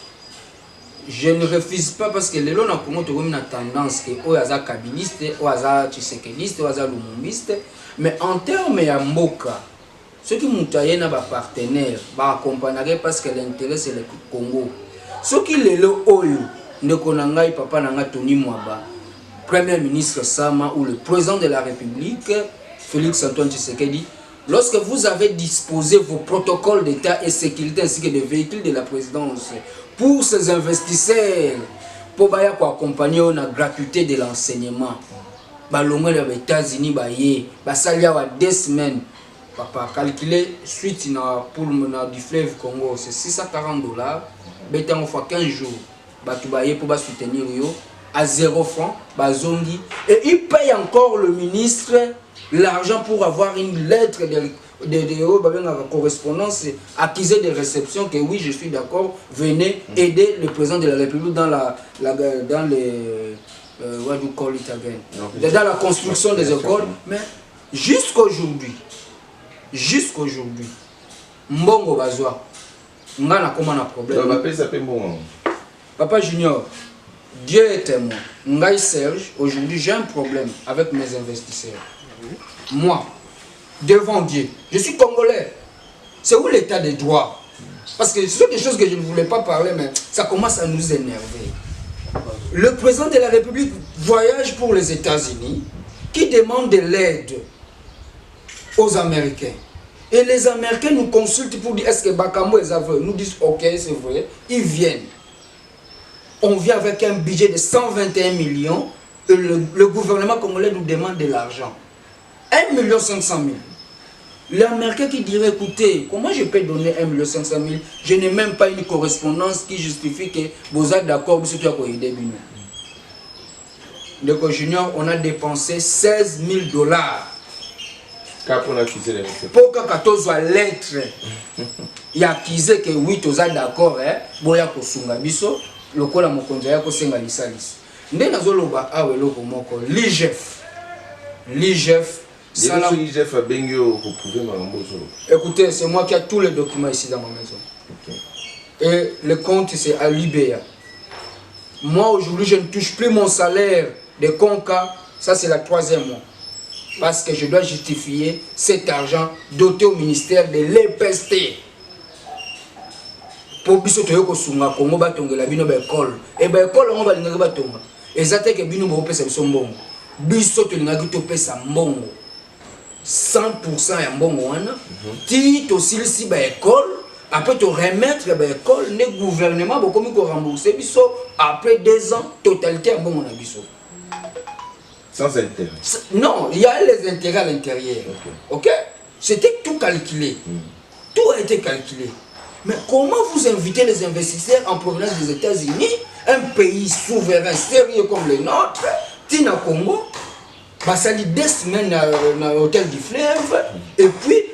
je ne refuse pas parce que les gens ont une tendance que Oyaza kabiliste, Oyaza tshisekéliste, Oyaza lumumbiste, mais en termes de mboka, ceux qui ont un partenaire, accompagner parce que l'intérêt c'est le Congo. Ceux qui les Oyo, ne connaissent papa Nanga Tony Mwaba, Premier ministre Sama ou le président de la République, Félix Antoine Tshisekedi, lorsque vous avez disposé vos protocoles d'état et sécurité ainsi que des véhicules de la présidence pour ces investisseurs, pour accompagner la gratuité de l'enseignement, les États-Unis, ça y a 2 semaines, papa calculé suite pour du fleuve Congo, c'est $640, on fait 15 jours, pour soutenir à 0 francs, et il paye encore le ministre l'argent pour avoir une lettre de correspondance accusée de réception que oui, je suis d'accord, venez aider le président de la République dans dans la construction des écoles. Mais jusqu'aujourd'hui, Mbongo Bazwa, on a comment un problème. Papa Junior, Dieu est témoin. Ngaï Serge, aujourd'hui j'ai un problème avec mes investisseurs. Moi, devant Dieu, je suis congolais. C'est où l'état des droits? Parce que ce sont des choses que je ne voulais pas parler, mais ça commence à nous énerver. Le président de la République voyage pour les États-Unis, qui demande de l'aide aux Américains. Et les Américains nous consultent pour dire est-ce que Bakamo est aveugle? Nous disent ok, c'est vrai, ils viennent. On vient avec un budget de 121 millions et le gouvernement congolais nous demande de l'argent. 1 500 000. L'Américain qui dirait écoutez, comment je peux donner 1 500 000? Je n'ai même pas une correspondance qui justifie que vous êtes d'accord, vous êtes aider. Donc Junior, on a dépensé $16 000. Pour que 14 lettres, il y a accusé que oui, tu es d'accord, boya ko sunga biso, lokola mokonza ya ko senga lisalis. Nde nazoloba awe loko moko l'IGF. Écoutez, c'est moi qui ai tous les documents ici dans ma maison. Okay. Et le compte c'est à l'IBA. Moi aujourd'hui je ne touche plus mon salaire de Conca, ça c'est la 3e mois. Parce que je dois justifier cet argent doté au ministère de l'EPST. Pour biso toyo ko sunga Congo batongela bino ba école. Et ba école on va linga batonga. Ezate ke bino bo pesa biso mbongo. Biso to linga to pesa mbongo. 100% ya mbongo wana. Ti to silisi ba école, après te remettre ba école, ne gouvernement bo komi ko rembourser biso après 2 ans totalité ya mbongo na biso. Sans intérêt. Non, il y a les intérêts à l'intérieur. Ok? C'était tout calculé. Tout a été calculé. Mais comment vous invitez les investisseurs en provenance des États-Unis, un pays souverain, sérieux comme le nôtre, Tina Congo, ça dit 2 semaines dans l'hôtel du fleuve, et puis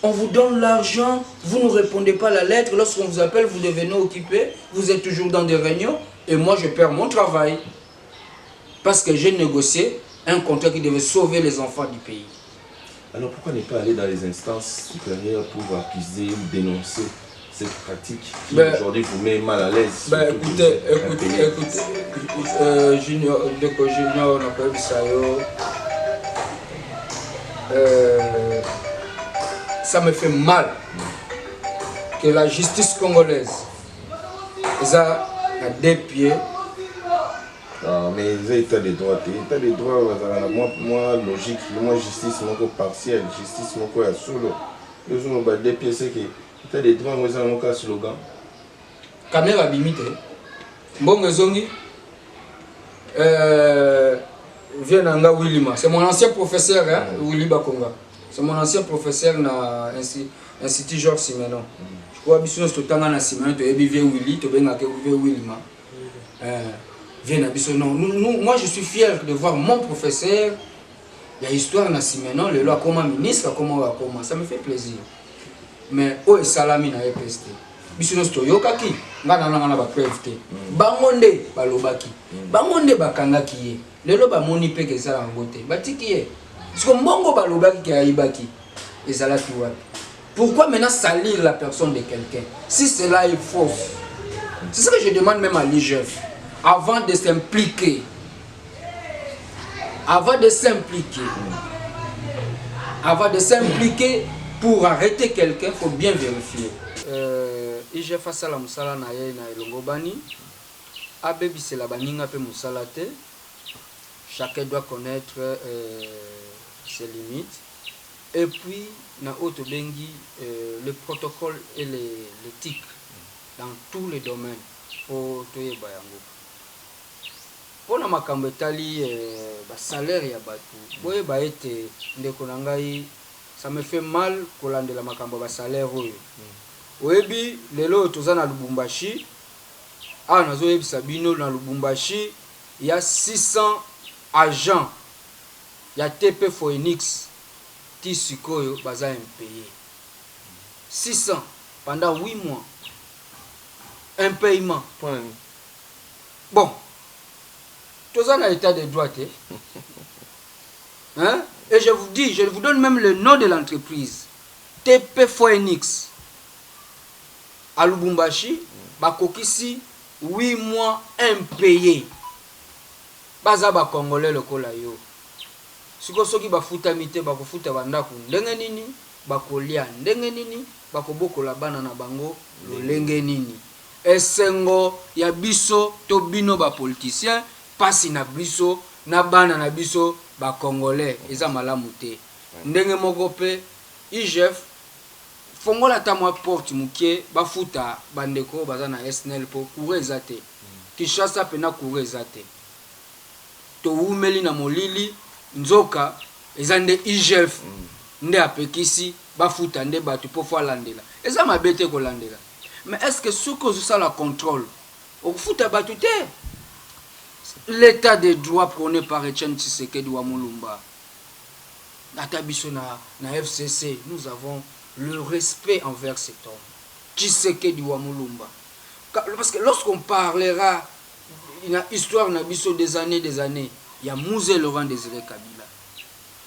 on vous donne l'argent, vous ne répondez pas à la lettre, lorsqu'on vous appelle, vous devenez occupé, vous êtes toujours dans des réunions, et moi je perds mon travail. Parce que j'ai négocié un contrat qui devait sauver les enfants du pays. Alors pourquoi ne pas aller dans les instances supérieures pour accuser ou dénoncer cette pratique qui aujourd'hui vous met mal à l'aise? Écoutez, Junior, on a pas vu ça. Ça me fait mal que la justice congolaise, ça a 2 pieds. Ah, mais les états de droit, moi logique, moi justice, moi partielle, justice, moi solo. Les gens ont 2 pieds, c'est que état de droit, moi j'ai un slogan. Caméra bimite. Bon, Zongi, Vienanga Willima, c'est mon ancien professeur, hein, Willy Bakonga. C'est mon ancien professeur dans l'Institut Georges Simenon. Je crois que si tu as un Simenon, tu es Willy, tu es Willima. Moi je suis fier de voir mon professeur. Il y a histoire na Simenon, le loi comme ministre, comment ça me fait plaisir. Mais où est Salami na EPST? Biso sto yokaki, ngana na ba preuve. Bangonde balobaki. Bangonde bakangaki ye. Lelo ba moni pe ke sala ngote. Batiki ye. Parce que mbongo balobaki ki aibaki. Ezalaki wapi? Pourquoi maintenant salir la personne de quelqu'un? Si cela est faux. C'est ce que je demande même à l'IGF. Avant de s'impliquer, pour arrêter quelqu'un, il faut bien vérifier. IGF a sala musala na ye na elongo bani. Abebi c'est la baninga pe musala te. Chacun doit connaître ses limites. Et puis, na auto bengi le protocole et l'éthique dans tous les domaines. Pour toye bayango. Pour na makambo etali salaire ya batu. Boye ba ete ndeko na ngai ça me fait mal kolandela makambo ba salaire oyo. Oyebi lelo toza na Lubumbashi. Ah nazo yebisa bino na Lubumbashi, il y a 600 agents. Il y a TP Phoenix Tisikoyo baza impayé. 600 pendant 8 mois. Un paiement. Bon. Tout ça dans l'état de droit. Hein? Et je vous dis, je vous donne même le nom de l'entreprise. TP Phoenix. À Lubumbashi, bakokisi 8 mois impayés. Baza ba Congolais le kola yo. Siko soki bafuta mite bakofuta bandaku ndenge nini, bakolia ndenge nini, bakobokola bana na bango lolenge nini. Esengo ya biso to bino ba politicien pasi na biso na bana na biso ba Congolais eza malamu te. Ndenge moko pe IGF fongola ta mwa porte mukie bafuta bandeko baza na SNL po kureza te. Kishasa pena kureza te. To umeli na molili nzoka eza nde IGF nde apekisi bafuta nde batu po fwa landela. Eza mabete ko landela. Mais est-ce que ce que ça la contrôle au foot battu l'état de droit prôné par Etienne Tshisekedi wa Mulumba Natabiso na FCC, nous avons le respect envers cet homme Tshisekedi wa Mulumba. Parce que lorsqu'on parlera une histoire na biso des années, il y a Mouzé Laurent Désiré Kabila,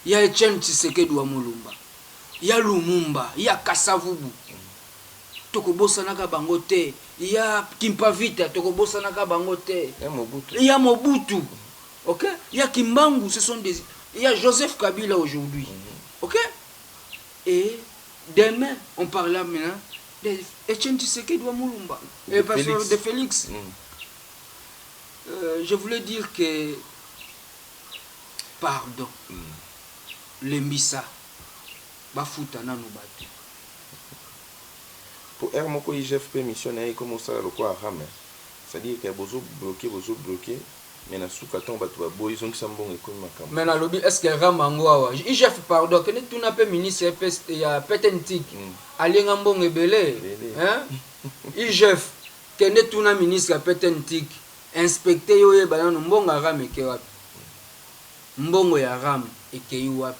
il y a Etienne Tshisekedi wa Mulumba, il y a Lumumba, il y a Kasavubu. Tokobosanaka bangote, il y a Kimpavita, Tokobosanaka bangote, il y a Mobutu, ok? Il y a Kimbangu, ce sont des... Il y a Joseph Kabila aujourd'hui, ok? Et demain, on parlera maintenant d'Etienne Tshisekedi wa Mulumba, et de Félix. Je voulais dire que, pardon, les Missa, Bafuta Nanubatu. Pour Hermoko IGF mission na comme ça le quoi rame. C'est-à-dire que bozo bloqué, mais na soukaton batu ba boy ils ont sambon et comme makam. Mais na lobby est-ce que ramango awa IGF pardon que tu n'as pas ministre ya petentik alinga mbongo ebele hein IGF que ne tu na ministre ya petentik inspecter yo ye bana mbongo rame ke wapi mbongo ya rame ekei wapi.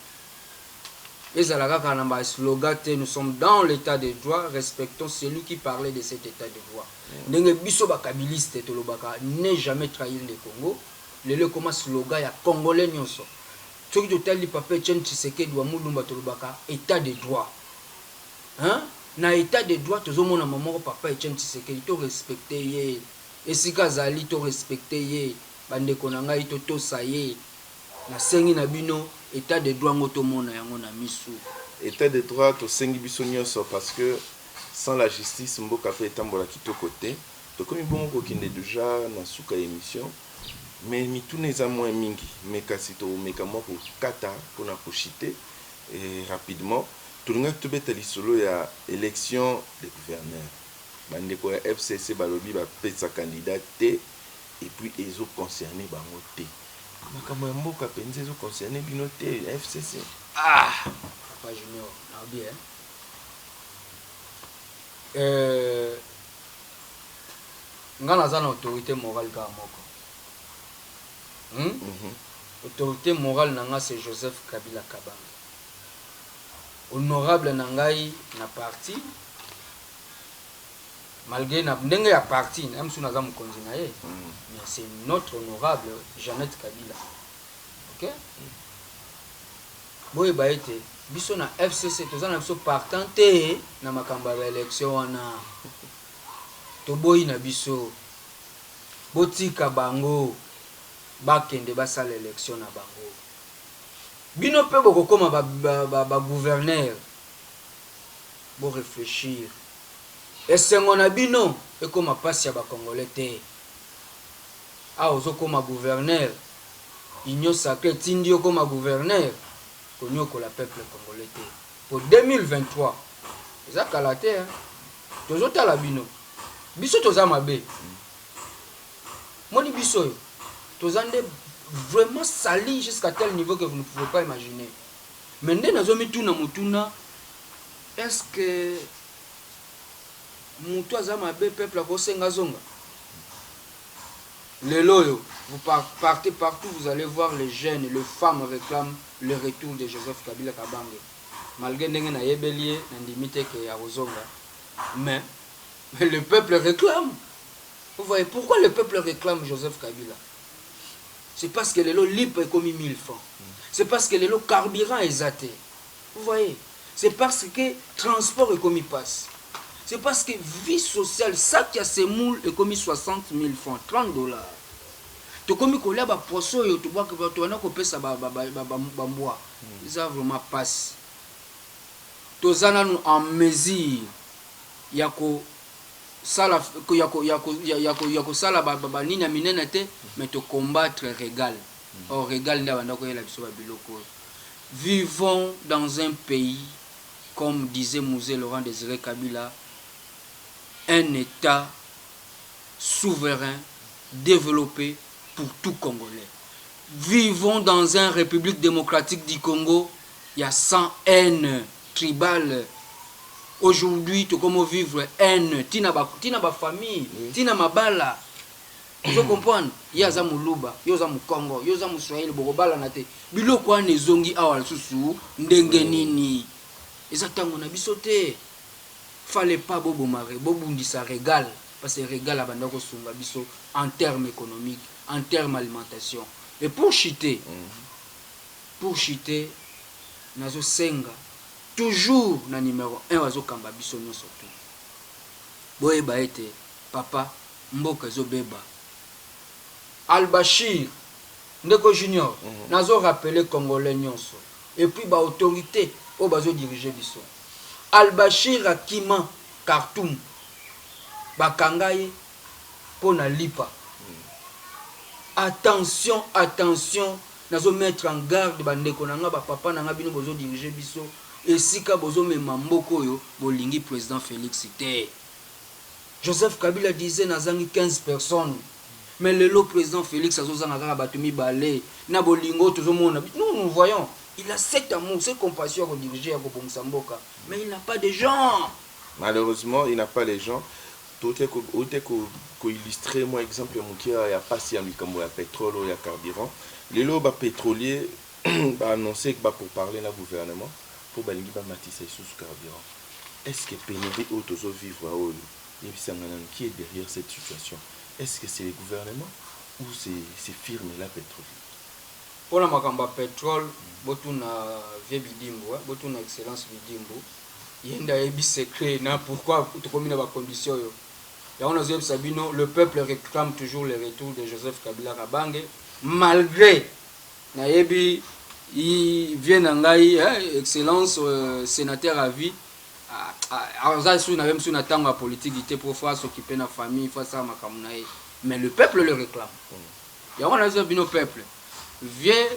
Et slogan, nous sommes dans l'état de droit, respectons celui qui parlait de cet état de droit. N'est jamais trahir le Congo. Le comme slogan, il y a Congolais nyonso. Ce qui est le papa Etienne Tshisekedi doit Mulumba tolobaka état de droit. Hein? Na état de droit, tout le monde a maman papa Etienne Tshisekedi to respecter ye. Et si Kazali to respecter ye, bande konanga ito to saye. Na sengi na bino état de droit ngotomona yango na misu. État de droit to sengi biso nyonso parce que sans la justice mboka pe etambola kitoko te. To komi bongo kokinde déjà na suka émission mais mituna eza moins mingi mais kasi to meka moko kata pona kochite et rapidement tolinga tobeta lisolo ya élection de gouverneur. Bandeko ya FCC balobi ba pesa candidat te et puis ezo concerné bango te. Makambo ya mboka penza ezo concerné bino te FCC. Ah, pas junior, na bien. Ngana za na autorité morale ka moko. Autorité morale nanga c'est Joseph Kabila Kabanga. Honorable nangai na parti. Malgré na ndenge ya parti, même si naza mukonzi na ye. Mais c'est notre honorable Jeannette Kabila. OK? Boye ba ete biso na FCC tozana biso partant te na makamba ya élection wana. toboyi na biso botika bango bakende basala élection na bango bino pe bokokoma ba gouverneur bo réfléchir esengo na bino ekoma pasi ya bakongolais te ozokoma gouverneur union sacrée tindi okoma gouverneur konyokola peuple congolais te pour 2023 eza kala te tozotala bino biso toza mabe moni biso oyo toza nde vraiment sali jusqu'à tel niveau que vous ne pouvez pas imaginer mais nde nazomituna mutuna est-ce que mutu aza mabe peuple akosenga zonga lelo oyo vous partez partout, vous allez voir les jeunes, les femmes réclament le retour de Joseph Kabila Kabange. Malgré que na yebelie n'indimite que ya Ozonga, mais le peuple réclame. Vous voyez pourquoi le peuple réclame Joseph Kabila? C'est parce que le lot libre est commis 1000 francs. C'est parce que le lot carburant est zaté. Vous voyez? C'est parce que transport est commis passe. C'est parce que vie sociale, ça qui a ses moules est commis 60 000 francs, 30 $. Tu commis qu'on a un poisson et tu vois que tu as coupé ça bambois. Ça vraiment passe. Tu as en mesure, yako sala yako sala nina minenete mais te combattre régal. Or régal n'a pas la biloko. Vivons dans un pays comme disait Mouzé Laurent Désiré Kabila, un État souverain, développé pour tout Congolais. Vivons dans une République démocratique du Congo, il y a 100 haine tribale. Aujourd'hui, tu comment vivre haine, tina ba famille, tina mabala. Vous comprenez? Il y a za muluba, il y a za Congo, il y a za Swahili, bokobala nate. Biloko ane zongi awal susu ndenge nini. Exactement, on a bisoté. Fallait pas bobo mare, bobundi ça régale parce que régale à bandako sunga biso en termes économiques, en termes alimentation. Et pour chiter, nazo senga toujours na numéro 1 wazo kamba biso nyonso tout. Boye ba ete papa mboka zo beba. Al-Bashir ndeko junior nazo rappeler congolais nyonso et puis ba autorité o bazo diriger biso. Al-Bashir akima Khartoum bakangaye pona lipa. Attention, attention, nazo mettre en garde bandeko nanga ba papa nanga bino bozo diriger biso et sika bozo mema mboko yo bolingi président Félix Té. Joseph Kabila disait nazangi 15 personnes. Mais le lot président Félix azozanga kaka batumi balé na bolingo tozomona. Nous voyons, il a cet amour, cette compassion à diriger à Mboka, mais il n'a pas de gens. Malheureusement, il n'a pas les gens. Tout est illustré, moi, exemple, il y a pas si il y a pétrole, il y a carburant. Les lots pétroliers ont annoncé que pour parler au gouvernement, pour balingi matisser sous carburant. Est-ce que pénurie ou toujours vivre à Olu? Qui est derrière cette situation? Est-ce que c'est le gouvernement ou c'est firme la pétrolier? Pour la makamba pétrole, botuna vie bidimbo, botuna excellence bidimbo. Yenda ebi secret na pourquoi tu combines les conditions yo. Et on a dit Sabino, le peuple réclame toujours le retour de Joseph Kabila Kabange malgré na ebi il vient ngai excellence sénateur à vie. Même si on attend la politique, il était pour faire s'occuper de la famille, faire ça mais le peuple le réclame. Et on a dit au peuple, viens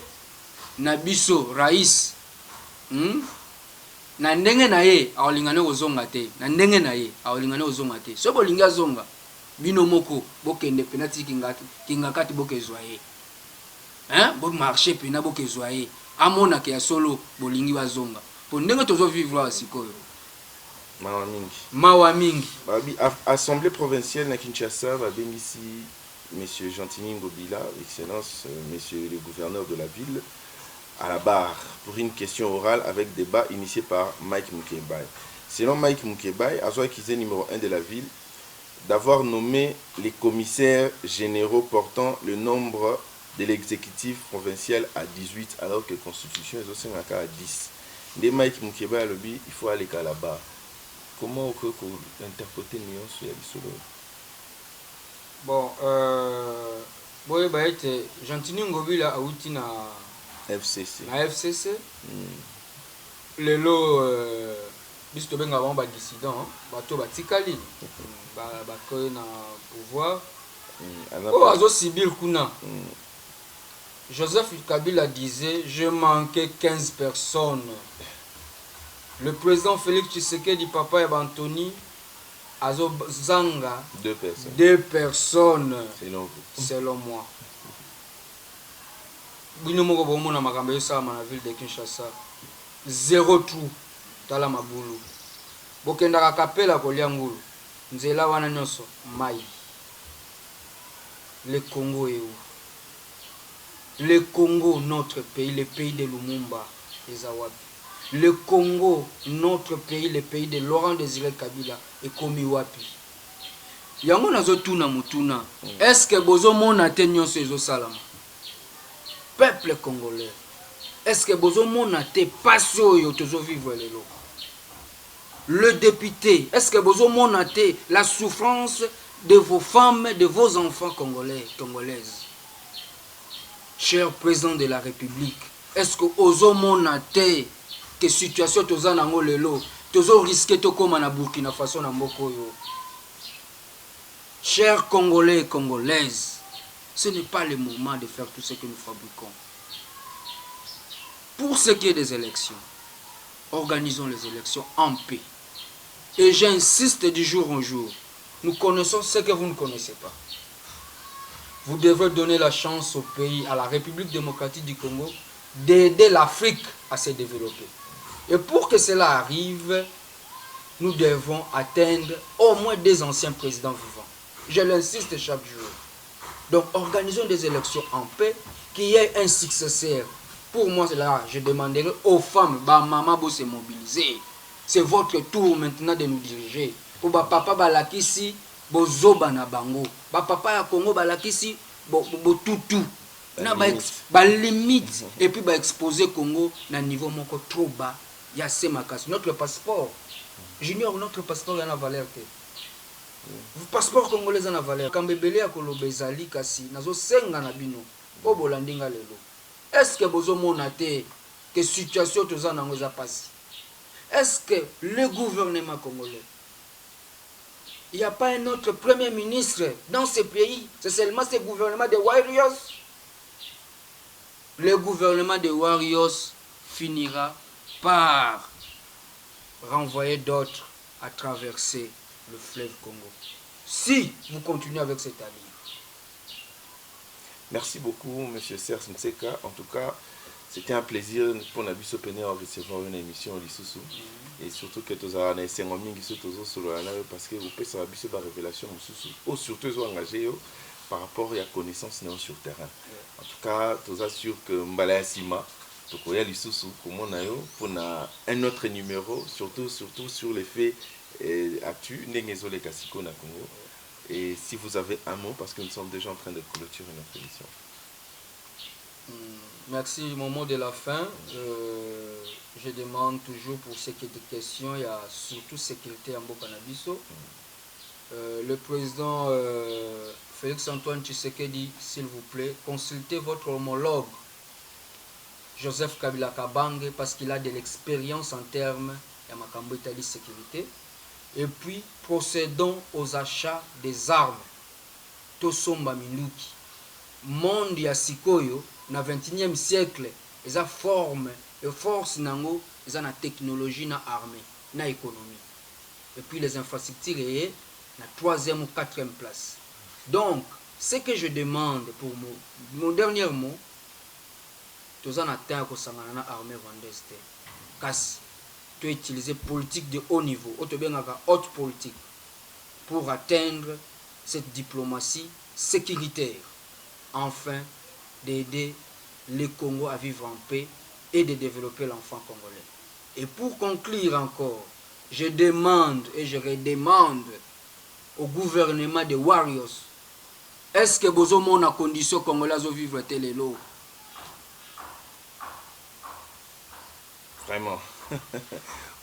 Nabiso, Raïs, na ndenge na ye awlingane ozonga te na ndenge na ye awlingane ozonga te so bolinga zonga bino moko bokende penati kinga kati bokezwa ye bo marché pena bokezwa ye amona ke ya solo bolingi bazonga po ndenge tozo vivre wa sikoyo mawa mingi assemblée provinciale na Kinshasa va bien ici monsieur Gentini Ngobila excellence monsieur le gouverneur de la ville à la barre pour une question orale avec débat initié par Mike Mukebai. Selon Mike Mukebai, Azoa Kizé numéro 1 de la ville, d'avoir nommé les commissaires généraux portant le nombre de l'exécutif provincial à 18 alors que la constitution est aussi à 10. Dès Mike Mukebai a dit il faut aller à la barre. Comment on peut interpréter nuance sur la Bon, boye ba ete Gentini Ngobila auti na FCC. na FCC. Lelo biso tobenga bango badissident bato batikali bakoye na pouvoir oyo azosibir kuna. Joseph Kabila disait je manquais 15 personnes. Le président Félix Tshisekedi papa et Anthony Azo Zanga 2 personnes selon moi. Bino moko bomona makambo yosala na ville de Kinshasa 0 trou tala mabulu bokendaka kapela kolia ngulu nzela wana nyonso mai. Le Congo est où? Le Congo, notre pays, le pays de Lumumba, les Awabi. Le Congo, notre pays, le pays de Laurent Désiré Kabila, et Komi Wapi. Yango nazo tuna mutuna. Est-ce que bozo mona te nyonso ezo salama? Peuple congolais. Est-ce que bozo mona te passion yo tozo vivre lelo? Le député, est-ce que bozo mona te la souffrance de vos femmes, de vos enfants congolais, congolaises? Cher président de la République, est-ce que ozo mona te que situation toza nango lelo tozo risquer to koma na Burkina Faso na mboko yo? Chers Congolais et Congolaises, ce n'est pas le moment de faire tout ce que nous fabriquons. Pour ce qui est des élections, organisons les élections en paix. Et j'insiste du jour en jour, nous connaissons ce que vous ne connaissez pas. Vous devez donner la chance au pays, à la République démocratique du Congo, d'aider l'Afrique à se développer. Et pour que cela arrive, nous devons atteindre au moins 2 anciens présidents vivants. Je l'insiste chaque jour. Donc, organisons des élections en paix, qu'il y ait un successeur. Pour moi, là, je demanderai aux femmes, bah, maman, vous se mobiliser. C'est votre tour maintenant de nous diriger. Pour bah, papa, bah, la kisi, bozoba na bango. Bah, papa, ya Congo, bah, la kisi, bo tutu. Na ba limite. Et puis, bah, exposer Congo, na niveau moko trop bas. Il y a ces makas. Notre passeport. J'ignore notre passeport, il y a la valeur. Le passeport congolais a la valeur. Quand bébé a kolobezali kasi, nazo senga na bino. O bolandinga lelo. Est-ce que bozo monate que situation toza nango za passe? Est-ce que le gouvernement congolais, il n'y a pas un autre premier ministre dans ce pays? C'est seulement ce gouvernement de Warriors. Le gouvernement de Warriors finira par renvoyer d'autres à traverser le fleuve Congo. Si vous continuez avec cette alliance. Merci beaucoup, M. Serge Nseka. En tout cas, c'était un plaisir pour Nabiso Pene de recevoir une émission au Lissoussou. Et surtout que tu as un solo parce que vous pouvez savoir la révélation ou surtout ils ont engagé par rapport à la connaissance sur le terrain. En tout cas, tu as sûr que Mbala Sima, tu connais Lissoussou, comme on a pour un autre numéro, surtout sur les faits actuels, Nengezole Kasiko na Congo. Et si vous avez un mot, parce que nous sommes déjà en train de clôturer notre émission. Merci. Mon mot de la fin, je demande toujours pour ce qui est de questions, il y a surtout sécurité en Bokanabiso. Le président Félix Antoine Tshisekedi, s'il vous plaît, consultez votre homologue Joseph Kabila Kabange parce qu'il a de l'expérience en termes de sécurité. Et puis, procédons aux achats des armes. Tosomba Minuki. Monde ya sikoyo, na 21e siècle, ils ont forme et force nango, ils ont la technologie, na armée, na économie. Et puis les infrastructures, na 3e ou 4e place. Donc, ce que je demande pour mon dernier mot, tous en atteint que ça na armée vendeuse. Kasi, tu utiliser politique de haut niveau, haute politique, pour atteindre cette diplomatie sécuritaire, enfin d'aider le Congo à vivre en paix et de développer l'enfant congolais. Et pour conclure encore, je demande et je redemande au gouvernement des Warriors, est-ce que vous avez une condition congolaise de vivre tel lot? Vraiment.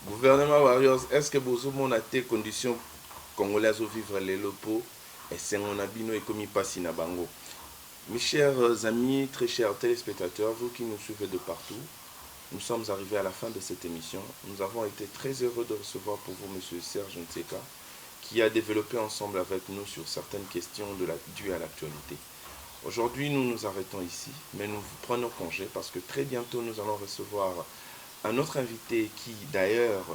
Gouvernement Warriors, est-ce que vous avez des conditions congolaises de vivre les lopos Et c'est mon abino et comme passe na bango. Mes chers amis, très chers téléspectateurs, vous qui nous suivez de partout, nous sommes arrivés à la fin de cette émission. Nous avons été très heureux de recevoir pour vous M. Serge Nteka, qui a développé ensemble avec nous sur certaines questions dues à l'actualité. Aujourd'hui, nous nous arrêtons ici, mais nous vous prenons congé parce que très bientôt, nous allons recevoir un autre invité qui, d'ailleurs,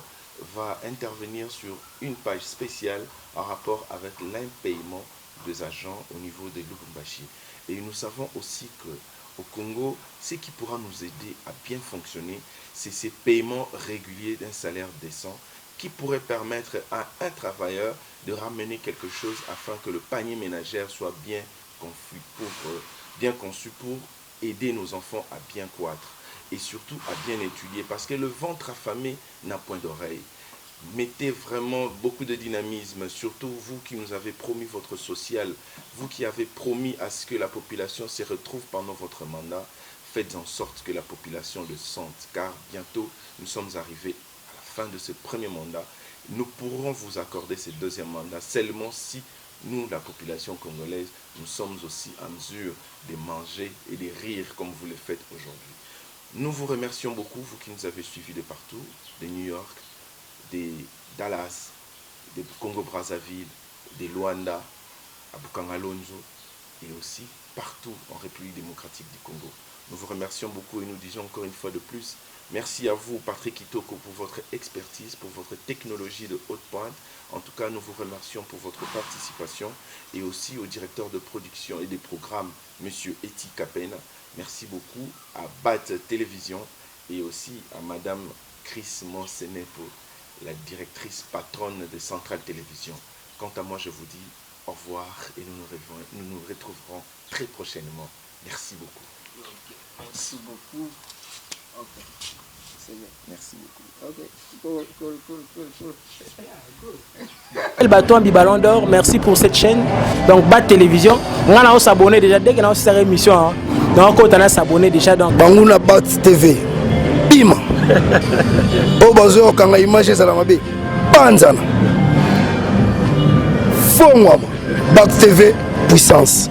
va intervenir sur une page spéciale en rapport avec l'impayement des agents au niveau de Lubumbashi. Et nous savons aussi qu'au Congo, ce qui pourra nous aider à bien fonctionner, c'est ces paiements réguliers d'un salaire décent qui pourrait permettre à un travailleur de ramener quelque chose afin que le panier ménagère soit bien conçu pour aider nos enfants à bien croître et surtout à bien étudier parce que le ventre affamé n'a point d'oreille. Mettez vraiment beaucoup de dynamisme, surtout vous qui nous avez promis votre social, vous qui avez promis à ce que la population se retrouve pendant votre mandat, faites en sorte que la population le sente car bientôt nous sommes arrivés à la fin de ce premier mandat. Nous pourrons vous accorder ce deuxième mandat seulement si nous, la population congolaise, nous sommes aussi en mesure de manger et de rire comme vous le faites aujourd'hui. Nous vous remercions beaucoup, vous qui nous avez suivis de partout, de New York, de Dallas, de Congo-Brazzaville, de Luanda, à Bukangalonzo et aussi partout en République démocratique du Congo. Nous vous remercions beaucoup et nous disons encore une fois de plus, merci à vous, Patrick Kitoko, pour votre expertise, pour votre technologie de haute pointe. En tout cas, nous vous remercions pour votre participation et aussi au directeur de production et des programmes, M. Eti Kapena. Merci beaucoup à BAT Télévision et aussi à Mme Chris Monsenepo, la directrice patronne de Centrale Télévision. Quant à moi, je vous dis au revoir et nous nous retrouverons très prochainement. Merci beaucoup. Okay. Merci beaucoup. Ok. C'est bien. Merci beaucoup. Ok. Cool. El Baton Ballon d'Or, merci pour cette chaîne. Donc BAT Télévision, on a s'abonner déjà dès que nous avons une émission. Donc on a s'abonner déjà donc. Bangouna BAT TV. Bim. Au bazo quand la image est à la mabe. Panzana. Fongwama. BAT TV puissance.